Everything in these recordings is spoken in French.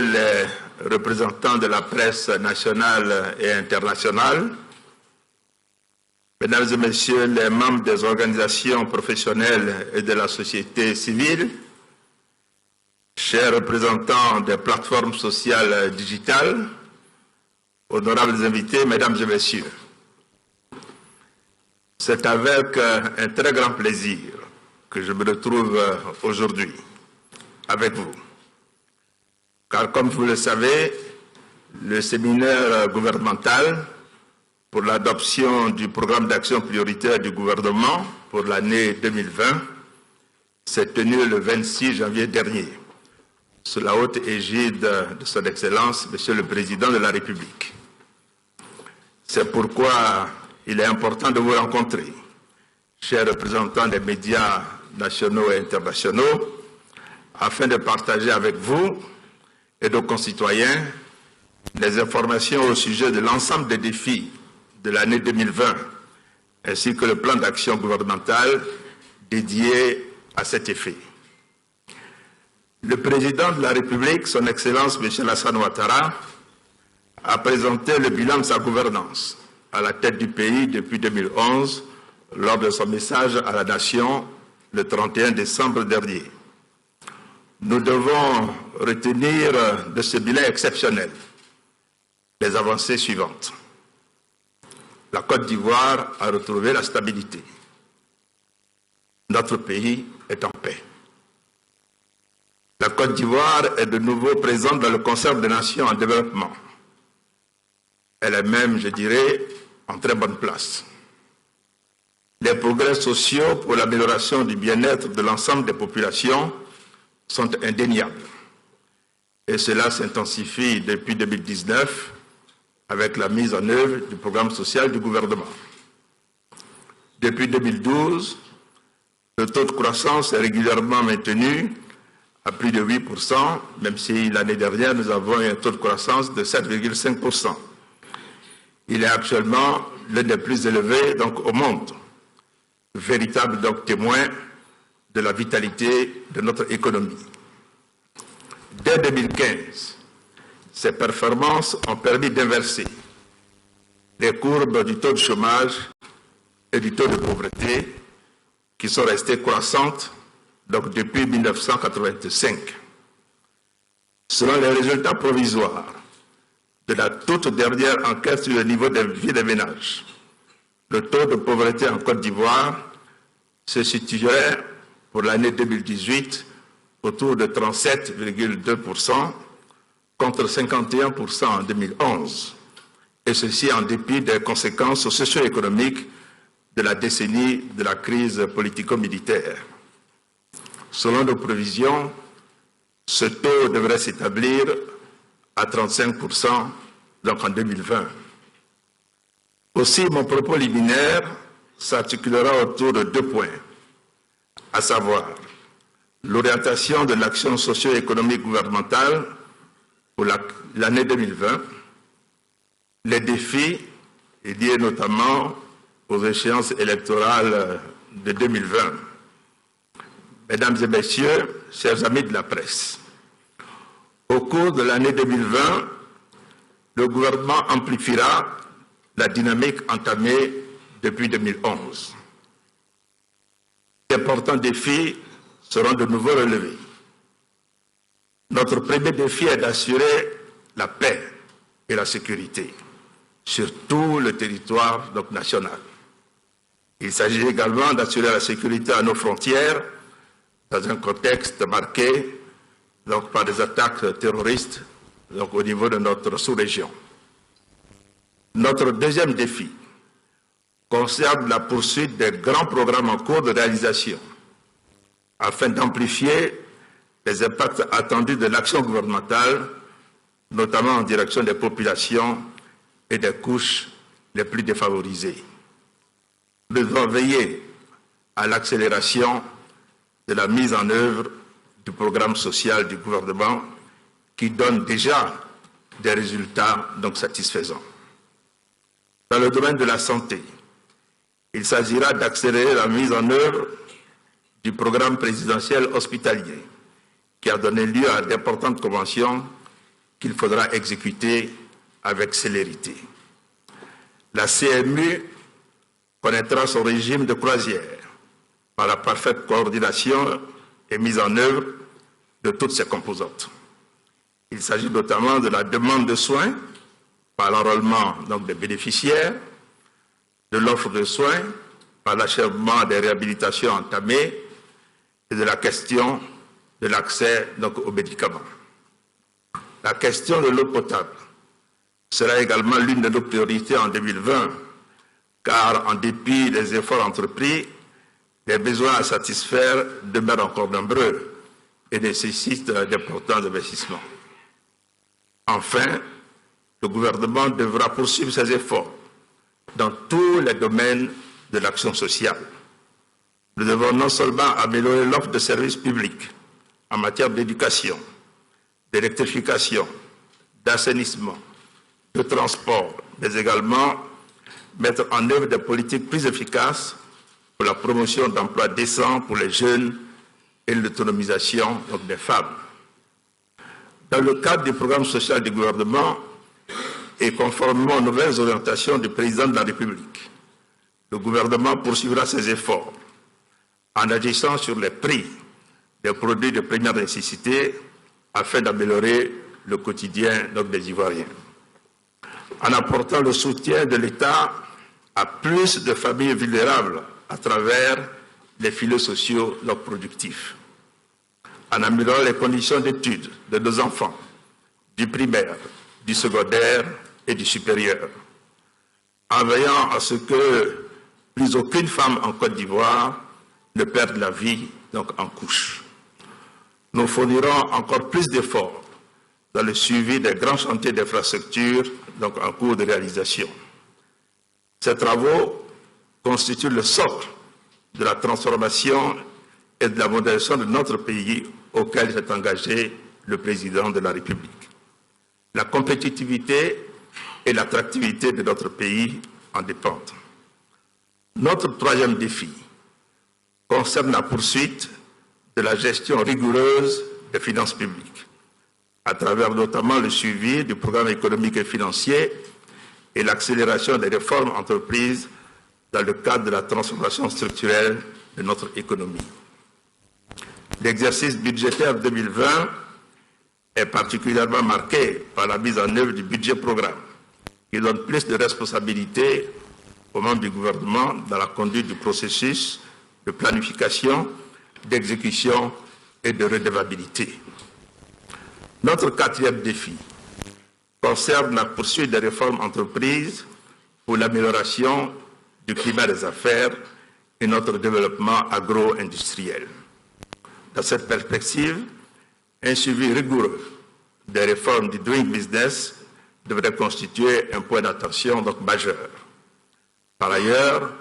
les représentants de la presse nationale et internationale, Mesdames et Messieurs les membres des organisations professionnelles et de la société civile, chers représentants des plateformes sociales digitales, honorables invités, Mesdames et Messieurs, c'est avec un très grand plaisir que je me retrouve aujourd'hui avec vous. Car comme vous le savez, le séminaire gouvernemental pour l'adoption du programme d'action prioritaire du gouvernement pour l'année 2020 s'est tenu le 26 janvier dernier, sous la haute égide de Son Excellence, Monsieur le Président de la République. C'est pourquoi il est important de vous rencontrer, chers représentants des médias nationaux et internationaux, afin de partager avec vous et nos concitoyens les informations au sujet de l'ensemble des défis de l'année 2020, ainsi que le plan d'action gouvernemental dédié à cet effet. Le président de la République, Son Excellence M. Alassane Ouattara, a présenté le bilan de sa gouvernance à la tête du pays depuis 2011 lors de son message à la nation le 31 décembre dernier. Nous devons retenir de ce bilan exceptionnel les avancées suivantes. La Côte d'Ivoire a retrouvé la stabilité. Notre pays est en paix. La Côte d'Ivoire est de nouveau présente dans le concert des nations en développement. Elle est même, je dirais, en très bonne place. Les progrès sociaux pour l'amélioration du bien-être de l'ensemble des populations sont indéniables. Et cela s'intensifie depuis 2019 avec la mise en œuvre du programme social du gouvernement. Depuis 2012, le taux de croissance est régulièrement maintenu à plus de 8%, même si l'année dernière, nous avons eu un taux de croissance de 7,5%. Il est actuellement l'un des plus élevés au monde, véritable témoin de la vitalité de notre économie. Dès 2015, ces performances ont permis d'inverser les courbes du taux de chômage et du taux de pauvreté qui sont restées croissantes depuis 1985. Selon les résultats provisoires de la toute dernière enquête sur le niveau de vie des ménages, le taux de pauvreté en Côte d'Ivoire se situerait pour l'année 2018 autour de 37,2% contre 51% en 2011, et ceci en dépit des conséquences socio-économiques de la décennie de la crise politico-militaire. Selon nos prévisions, ce taux devrait s'établir à 35% en 2020. Aussi, mon propos liminaire s'articulera autour de 2 points, à savoir l'orientation de l'action socio-économique gouvernementale pour l'année 2020, les défis liés notamment aux échéances électorales de 2020. Mesdames et Messieurs, chers amis de la presse, au cours de l'année 2020, le gouvernement amplifiera la dynamique entamée depuis 2011. D'importants défis seront de nouveau relevés. Notre premier défi est d'assurer la paix et la sécurité sur tout le territoire national. Il s'agit également d'assurer la sécurité à nos frontières dans un contexte marqué par des attaques terroristes au niveau de notre sous-région. Notre deuxième défi concerne la poursuite des grands programmes en cours de réalisation afin d'amplifier les impacts attendus de l'action gouvernementale, notamment en direction des populations et des couches les plus défavorisées. Nous devons veiller à l'accélération de la mise en œuvre du programme social du gouvernement qui donne déjà des résultats satisfaisants. Dans le domaine de la santé, il s'agira d'accélérer la mise en œuvre du programme présidentiel hospitalier qui a donné lieu à d'importantes conventions qu'il faudra exécuter avec célérité. La CMU connaîtra son régime de croisière par la parfaite coordination et mise en œuvre de toutes ses composantes. Il s'agit notamment de la demande de soins par l'enrôlement des bénéficiaires, de l'offre de soins par l'achèvement des réhabilitations entamées et de la question de l'accès aux médicaments. La question de l'eau potable sera également l'une de nos priorités en 2020, car en dépit des efforts entrepris, les besoins à satisfaire demeurent encore nombreux et nécessitent d'importants investissements. Enfin, le gouvernement devra poursuivre ses efforts dans tous les domaines de l'action sociale. Nous devons non seulement améliorer l'offre de services publics en matière d'éducation, d'électrification, d'assainissement, de transport, mais également mettre en œuvre des politiques plus efficaces pour la promotion d'emplois décents pour les jeunes et l'autonomisation des femmes. Dans le cadre du programme social du gouvernement et conformément aux nouvelles orientations du président de la République, le gouvernement poursuivra ses efforts en agissant sur les prix des produits de première nécessité afin d'améliorer le quotidien des Ivoiriens. En apportant le soutien de l'État à plus de familles vulnérables à travers les filets sociaux productifs. En améliorant les conditions d'études de nos enfants, du primaire, du secondaire et du supérieur. En veillant à ce que plus aucune femme en Côte d'Ivoire ne perde la vie en couche. Nous fournirons encore plus d'efforts dans le suivi des grands chantiers d'infrastructures en cours de réalisation. Ces travaux constituent le socle de la transformation et de la modernisation de notre pays auquel s'est engagé le président de la République. La compétitivité et l'attractivité de notre pays en dépendent. Notre troisième défi concerne la poursuite de la gestion rigoureuse des finances publiques, à travers notamment le suivi du programme économique et financier et l'accélération des réformes entreprises dans le cadre de la transformation structurelle de notre économie. L'exercice budgétaire 2020 est particulièrement marqué par la mise en œuvre du budget programme, qui donne plus de responsabilités aux membres du gouvernement dans la conduite du processus de planification, d'exécution et de redevabilité. Notre quatrième défi concerne la poursuite des réformes entreprises pour l'amélioration du climat des affaires et notre développement agro-industriel. Dans cette perspective, un suivi rigoureux des réformes du Doing Business devrait constituer un point d'attention majeur. Par ailleurs,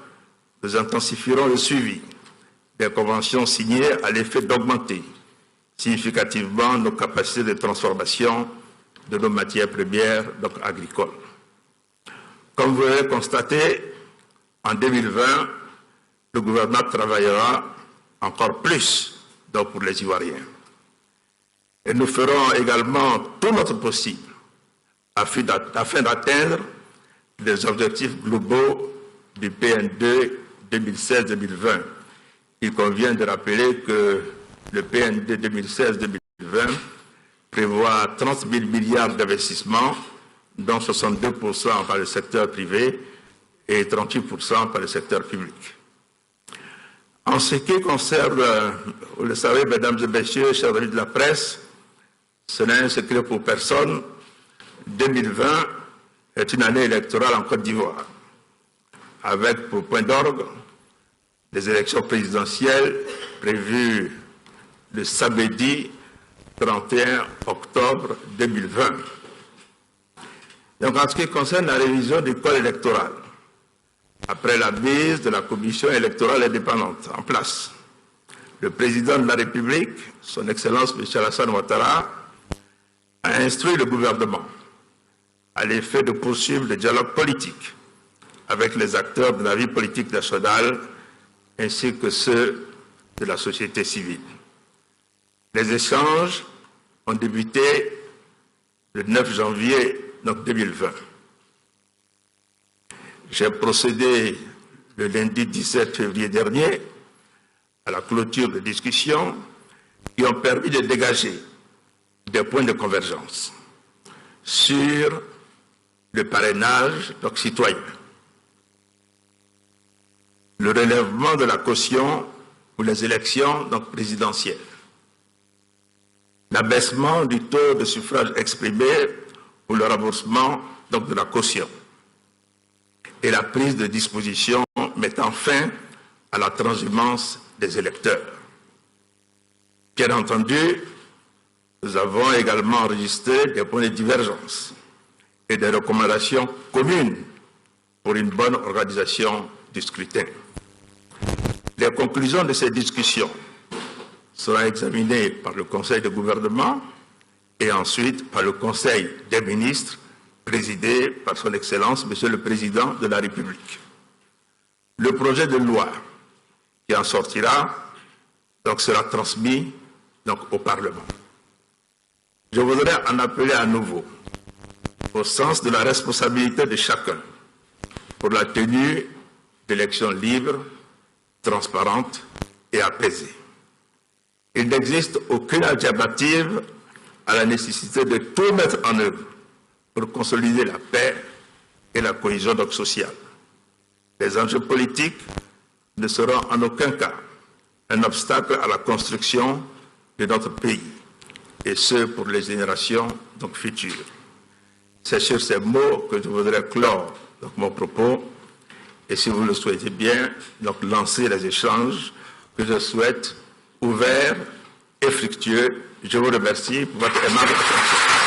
nous intensifierons le suivi des conventions signées à l'effet d'augmenter significativement nos capacités de transformation de nos matières premières agricoles. Comme vous l'avez constaté, en 2020, le gouvernement travaillera encore plus pour les Ivoiriens. Et nous ferons également tout notre possible afin d'atteindre les objectifs globaux du PN2 2016-2020. Il convient de rappeler que le PN2 2016-2020 prévoit 30 000 milliards d'investissements, dont 62% par le secteur privé et 38% par le secteur public. En ce qui concerne, vous le savez, mesdames et messieurs, chers amis de la presse, ce n'est un secret pour personne, 2020 est une année électorale en Côte d'Ivoire, avec pour point d'orgue des élections présidentielles prévues le samedi 31 octobre 2020. Donc, en ce qui concerne la révision du code électoral, après la mise de la commission électorale indépendante en place, le président de la République, son Excellence M. Alassane Ouattara, a instruit le gouvernement à l'effet de poursuivre le dialogue politique avec les acteurs de la vie politique nationale ainsi que ceux de la société civile. Les échanges ont débuté le 9 janvier 2020. J'ai procédé le lundi 17 février dernier à la clôture de discussions qui ont permis de dégager des points de convergence sur le parrainage citoyen, le relèvement de la caution pour les élections présidentielles, l'abaissement du taux de suffrage exprimé pour le remboursement de la caution et la prise de dispositions mettant fin à la transhumance des électeurs. Bien entendu, nous avons également enregistré des points de divergence et des recommandations communes pour une bonne organisation du scrutin. Les conclusions de ces discussions seront examinées par le Conseil de gouvernement et ensuite par le Conseil des ministres, présidé par son Excellence, Monsieur le Président de la République. Le projet de loi qui en sortira sera transmis au Parlement. Je voudrais en appeler à nouveau au sens de la responsabilité de chacun pour la tenue d'élections libres, transparentes et apaisées. Il n'existe aucune alternative à la nécessité de tout mettre en œuvre pour consolider la paix et la cohésion sociale. Les enjeux politiques ne seront en aucun cas un obstacle à la construction de notre pays, et ce pour les générations futures. C'est sur ces mots que je voudrais clore mon propos, et si vous le souhaitez bien, lancer les échanges que je souhaite ouverts et fructueux. Je vous remercie pour votre aimable attention.